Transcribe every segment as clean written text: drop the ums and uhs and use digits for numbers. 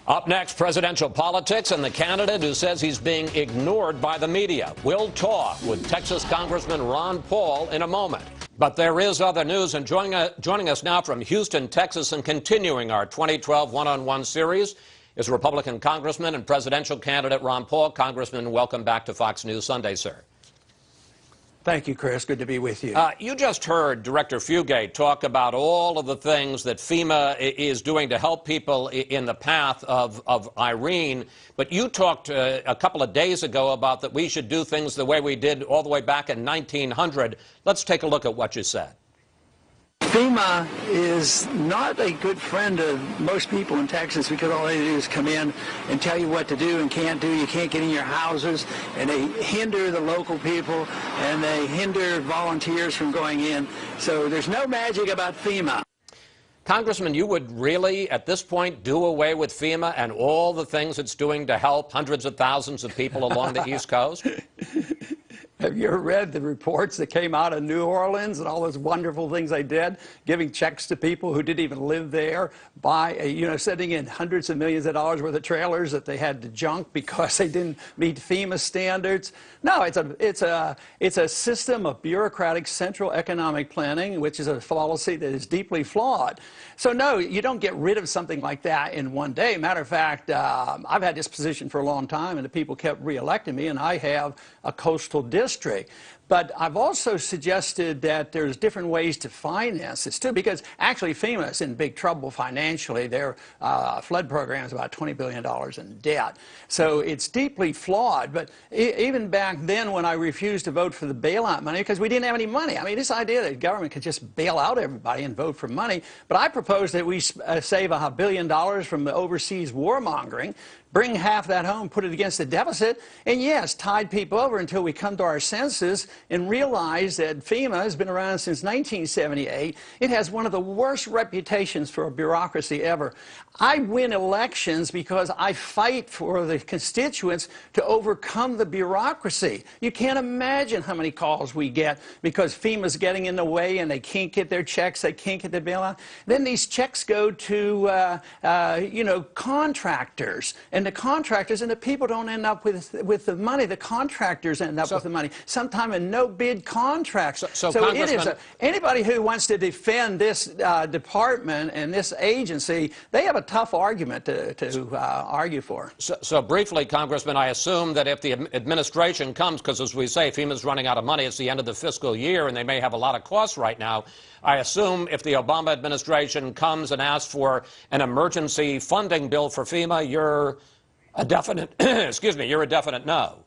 Up next, presidential politics and the candidate who says he's being ignored by the media. We'll talk with Texas Congressman Ron Paul in a moment. But there is other news, and joining us now from Houston, Texas, and continuing our 2012 one-on-one series is Republican Congressman and presidential candidate Ron Paul. Congressman, welcome back to Fox News Sunday, sir. Thank you, Chris. Good to be with you. You just heard Director Fugate talk about all of the things that FEMA is doing to help people in the path of Irene. But you talked a couple of days ago about that we should do things the way we did all the way back in 1900. Let's take a look at what you said. FEMA is not a good friend of most people in Texas because all they do is come in and tell you what to do and can't do. You can't get in your houses, and they hinder the local people, and they hinder volunteers from going in. So there's no magic about FEMA. Congressman, you would really, at this point, do away with FEMA and all the things it's doing to help hundreds of thousands of people along the East Coast? Have you ever read the reports that came out of New Orleans and all those wonderful things they did, giving checks to people who didn't even live there, sending in hundreds of millions of dollars worth of trailers that they had to junk because they didn't meet FEMA standards? No, it's a system of bureaucratic central economic planning, which is a policy that is deeply flawed. So no, you don't get rid of something like that in one day. Matter of fact, I've had this position for a long time, and the people kept re-electing me, and I have a coastal district. But I've also suggested that there's different ways to finance this, too, because actually FEMA is in big trouble financially. Their flood program is about $20 billion in debt. So it's deeply flawed. But even back then when I refused to vote for the bailout money, because we didn't have any money. I mean, this idea that the government could just bail out everybody and vote for money. But I proposed that we save $1 billion from the overseas warmongering, bring half that home, put it against the deficit, and yes, tide people over until we come to our senses and realize that FEMA has been around since 1978. It has one of the worst reputations for a bureaucracy ever. I win elections because I fight for the constituents to overcome the bureaucracy. You can't imagine how many calls we get because FEMA's getting in the way and they can't get their checks, they can't get their bailout. Then these checks go to, contractors. And the contractors and the people don't end up with the money. The contractors end up with the money, sometimes in no-bid contracts. So it is anybody who wants to defend this department and this agency, they have a tough argument to argue for. So briefly, Congressman, I assume that if the administration comes, because as we say, FEMA's running out of money, it's the end of the fiscal year, and they may have a lot of costs right now. I assume if the Obama administration comes and asks for an emergency funding bill for FEMA, you're a definite, you're a definite no.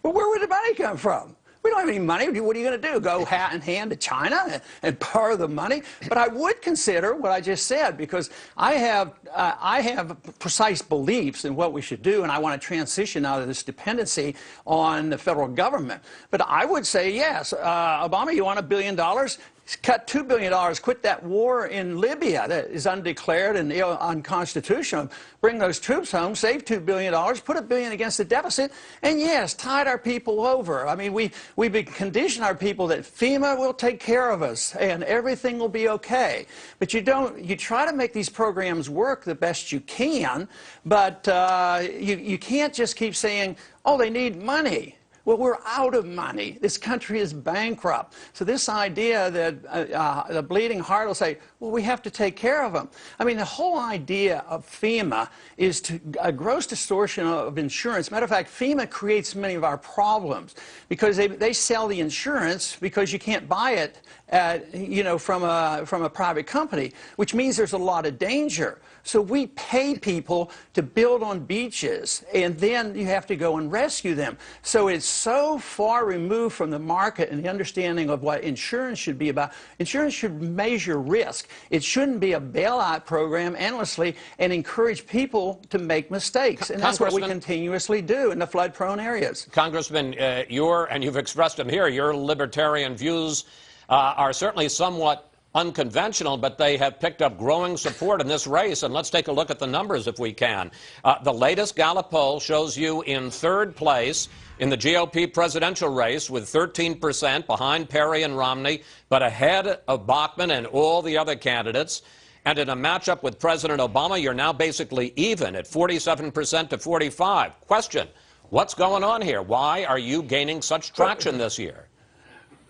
Well, where would the money come from? We don't have any money. What are you going to do? Go hat in hand to China and borrow the money? But I would consider what I just said because I have precise beliefs in what we should do, and I want to transition out of this dependency on the federal government. But I would say, yes, Obama, you want $1 billion? Cut $2 billion, quit that war in Libya that is undeclared and unconstitutional. Bring those troops home, save $2 billion, put $1 billion against the deficit, and yes, tide our people over. I mean, we've conditioned our people that FEMA will take care of us and everything will be okay. But you try to make these programs work the best you can, but you can't just keep saying, oh, they need money. Well, we're out of money. This country is bankrupt. So this idea that the bleeding heart will say, well, we have to take care of them. I mean, the whole idea of FEMA is a gross distortion of insurance. Matter of fact, FEMA creates many of our problems because they sell the insurance because you can't buy it from a private company, which means there's a lot of danger. So we pay people to build on beaches, and then you have to go and rescue them. So it's so far removed from the market and the understanding of what insurance should be about. Insurance should measure risk. It shouldn't be a bailout program endlessly and encourage people to make mistakes. And that's what we continuously do in the flood-prone areas. Congressman, and you've expressed them here, your libertarian views are certainly somewhat unconventional, but they have picked up growing support in this race. And let's take a look at the numbers if we can. The latest Gallup poll shows you in third place in the GOP presidential race with 13% behind Perry and Romney, but ahead of Bachmann and all the other candidates. And in a matchup with President Obama, you're now basically even at 47% to 45. Question, what's going on here? Why are you gaining such traction this year?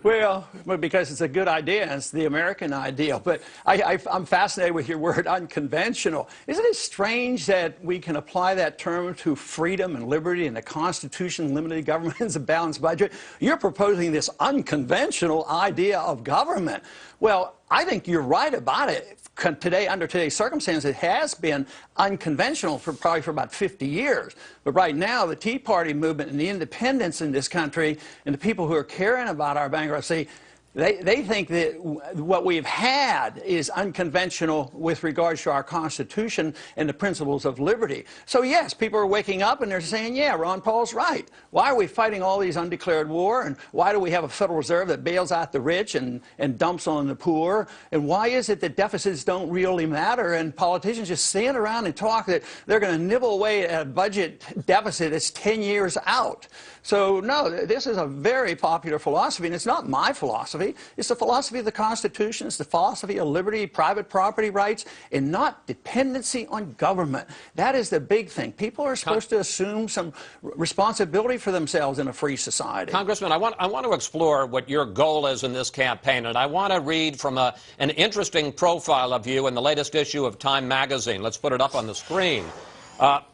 Well, because it's a good idea, and it's the American ideal. But I'm fascinated with your word unconventional. Isn't it strange that we can apply that term to freedom and liberty and the Constitution, limited government, and a balanced budget? You're proposing this unconventional idea of government. Well, I think you're right about it. Today, under today's circumstances, it has been unconventional probably for about 50 years. But right now, the Tea Party movement and the independents in this country and the people who are caring about our bankruptcy, they think that what we've had is unconventional with regards to our Constitution and the principles of liberty. So yes, people are waking up and they're saying, yeah, Ron Paul's right. Why are we fighting all these undeclared war? And why do we have a Federal Reserve that bails out the rich and dumps on the poor? And why is it that deficits don't really matter and politicians just stand around and talk that they're going to nibble away at a budget deficit that's 10 years out? So no, this is a very popular philosophy, and it's not my philosophy. It's the philosophy of the Constitution. It's the philosophy of liberty, private property rights, and not dependency on government. That is the big thing. People are supposed to assume some responsibility for themselves in a free society. Congressman, I want to explore what your goal is in this campaign, and I want to read from an interesting profile of you in the latest issue of Time magazine. Let's put it up on the screen.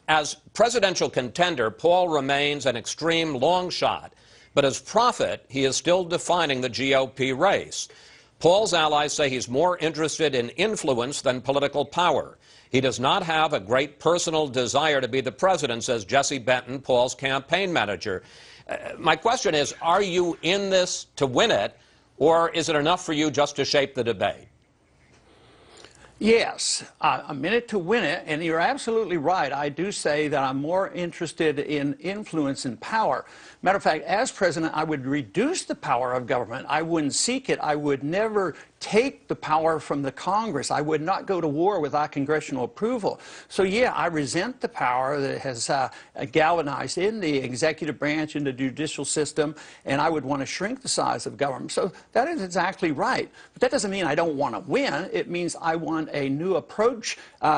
As presidential contender, Paul remains an extreme long shot, but as prophet, he is still defining the GOP race. Paul's allies say he's more interested in influence than political power. He does not have a great personal desire to be the president, says Jesse Benton, Paul's campaign manager. My question is, are you in this to win it, or is it enough for you just to shape the debate? Yes, I'm in it to win it, and you're absolutely right. I do say that I'm more interested in influence and power. Matter of fact, as president, I would reduce the power of government. I wouldn't seek it. I would never take the power from the Congress. I would not go to war without congressional approval. So yeah, I resent the power that has galvanized in the executive branch, in the judicial system, and I would want to shrink the size of government. So that is exactly right. But that doesn't mean I don't want to win. It means I want a new approach, you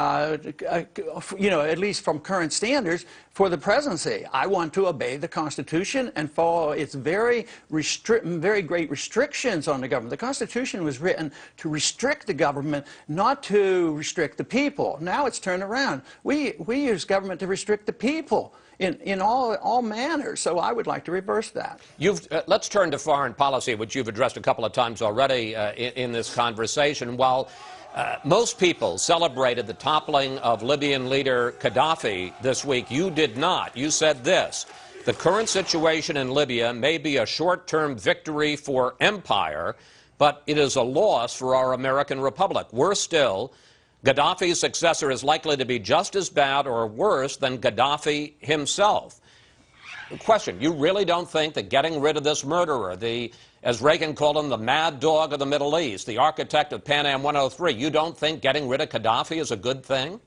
know, at least from current standards, for the presidency. I want to obey the Constitution and follow its very great restrictions on the government. The Constitution was written to restrict the government, not to restrict the people. Now it's turned around. We use government to restrict the people in all manners. So I would like to reverse that. Let's turn to foreign policy, which you've addressed a couple of times already in this conversation. While most people celebrated the toppling of Libyan leader Gaddafi this week, you did not. You said this: the current situation in Libya may be a short-term victory for empire, but it is a loss for our American republic. Worse still, Gaddafi's successor is likely to be just as bad or worse than Gaddafi himself. Question, you really don't think that getting rid of this murderer, as Reagan called him, the mad dog of the Middle East, the architect of Pan Am 103, you don't think getting rid of Gaddafi is a good thing?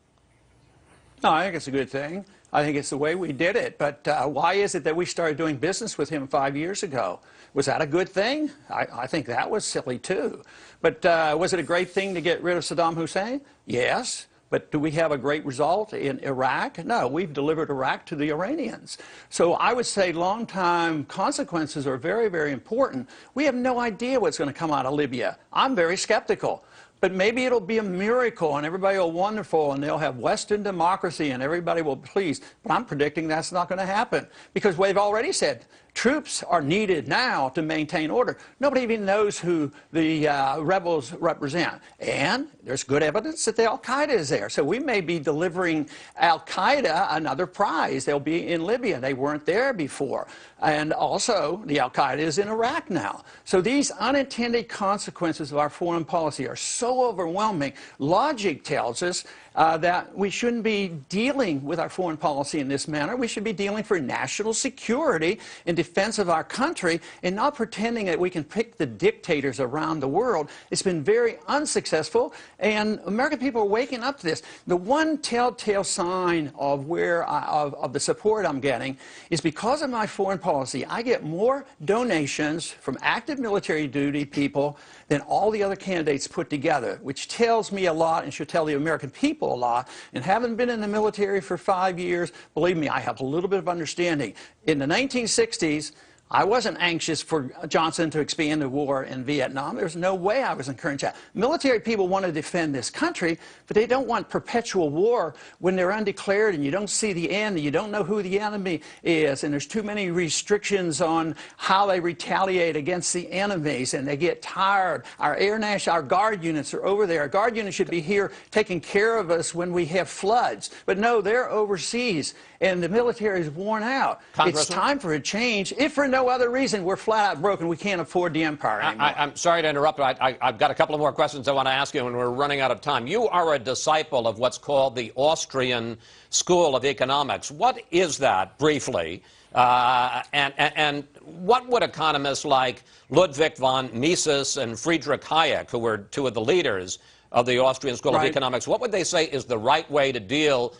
No, I think it's a good thing. I think it's the way we did it. But why is it that we started doing business with him 5 years ago? Was that a good thing? I think that was silly, too. But was it a great thing to get rid of Saddam Hussein? Yes. But do we have a great result in Iraq? No, we've delivered Iraq to the Iranians. So I would say long-term consequences are very, very important. We have no idea what's going to come out of Libya. I'm very skeptical. But maybe it'll be a miracle and everybody will be wonderful and they'll have Western democracy and everybody will be pleased. But I'm predicting that's not going to happen because we've already said troops are needed now to maintain order. Nobody even knows who the rebels represent. And there's good evidence that the Al-Qaeda is there. So we may be delivering Al-Qaeda another prize. They'll be in Libya. They weren't there before. And also, the Al-Qaeda is in Iraq now. So these unintended consequences of our foreign policy are so overwhelming. Logic tells us that we shouldn't be dealing with our foreign policy in this manner. We should be dealing for national security in defense of our country and not pretending that we can pick the dictators around the world. It's been very unsuccessful, and American people are waking up to this. The one telltale sign of of the support I'm getting is because of my foreign policy, I get more donations from active military duty people than all the other candidates put together, which tells me a lot and should tell the American people a lot. And having been in the military for 5 years, believe me, I have a little bit of understanding. In the 1960s, I wasn't anxious for Johnson to expand the war in Vietnam. There's no way I was encouraging that. Military people want to defend this country, but they don't want perpetual war when they're undeclared and you don't see the end and you don't know who the enemy is, and there's too many restrictions on how they retaliate against the enemies, and they get tired. Our guard units are over there. Our guard units should be here taking care of us when we have floods, but no, they're overseas, and the military is worn out. It's time for a change. If for no other reason, we're flat out broken. We can't afford the empire anymore. I'm sorry to interrupt, but I've got a couple of more questions I want to ask you, and we're running out of time. You are a disciple of what's called the Austrian School of Economics. What is that, briefly? And what would economists like Ludwig von Mises and Friedrich Hayek, who were two of the leaders of the Austrian School of Economics, what would they say is the right way to deal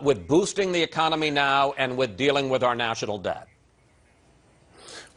with boosting the economy now and with dealing with our national debt?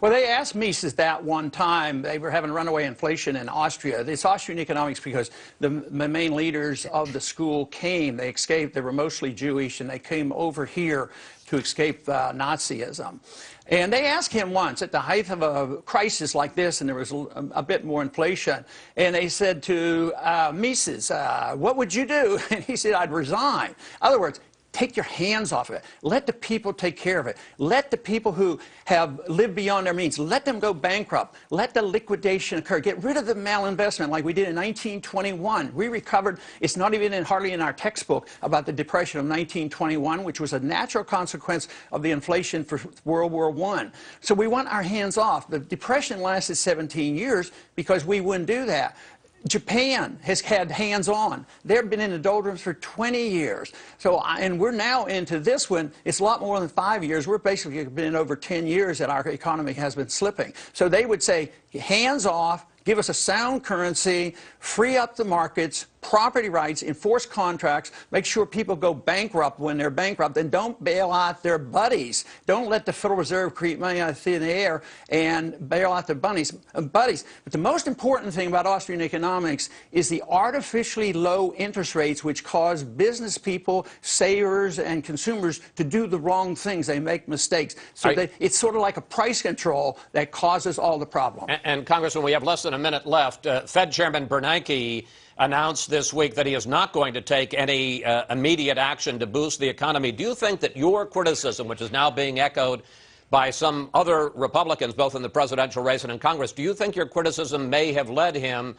Well, they asked Mises that one time. They were having runaway inflation in Austria. It's Austrian economics because the main leaders of the school came. They escaped. They were mostly Jewish, and they came over here to escape Nazism. And they asked him once, at the height of a crisis like this, and there was a bit more inflation, and they said to Mises, what would you do? And he said, I'd resign. In other words, take your hands off of it. Let the people take care of it. Let the people who have lived beyond their means, let them go bankrupt. Let the liquidation occur. Get rid of the malinvestment like we did in 1921. We recovered. It's not even hardly in our textbook about the Depression of 1921, which was a natural consequence of the inflation for World War I. So we want our hands off. The Depression lasted 17 years because we wouldn't do that. Japan has had hands-on. They've been in the doldrums for 20 years. And we're now into this one. It's a lot more than 5 years. We're basically been over 10 years that our economy has been slipping. So they would say, hands off, give us a sound currency, free up the markets, property rights, enforce contracts, make sure people go bankrupt when they're bankrupt, and don't bail out their buddies. Don't let the Federal Reserve create money out of thin air and bail out their buddies. But the most important thing about Austrian economics is the artificially low interest rates, which cause business people, savers, and consumers to do the wrong things. They make mistakes. So it's sort of like a price control that causes all the problems. And Congressman, we have less than a minute left. Fed Chairman Bernanke announced this week that he is not going to take any immediate action to boost the economy. Do you think that your criticism, which is now being echoed by some other Republicans, both in the presidential race and in Congress, do you think your criticism may have led him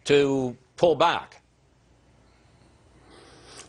to pull back?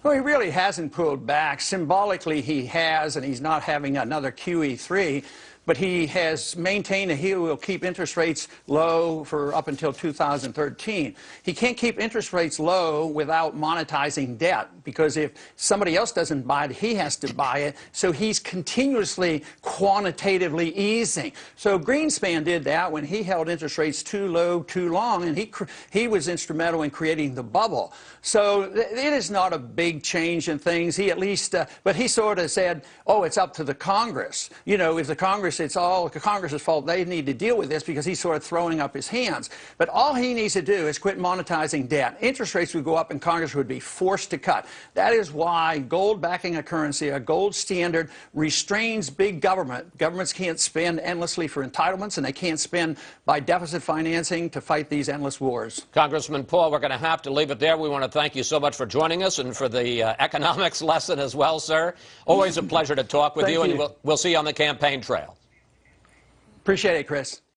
Well, he really hasn't pulled back. Symbolically, he has, and he's not having another QE3. But he has maintained that he will keep interest rates low for up until 2013. He can't keep interest rates low without monetizing debt, because if somebody else doesn't buy it, he has to buy it. So he's continuously quantitatively easing. So Greenspan did that when he held interest rates too low, too long, and he was instrumental in creating the bubble. So it is not a big change in things. He at least, but he sort of said, oh, it's up to the Congress. You know, if the Congress, it's all the Congress's fault. They need to deal with this, because he's sort of throwing up his hands. But all he needs to do is quit monetizing debt. Interest rates would go up and Congress would be forced to cut. That is why gold backing a currency, a gold standard, restrains big government. Governments can't spend endlessly for entitlements, and they can't spend by deficit financing to fight these endless wars. Congressman Paul, we're going to have to leave it there. We want to thank you so much for joining us and for the economics lesson as well, sir. Always a pleasure to talk with you, and we'll see you on the campaign trail. Appreciate it, Chris.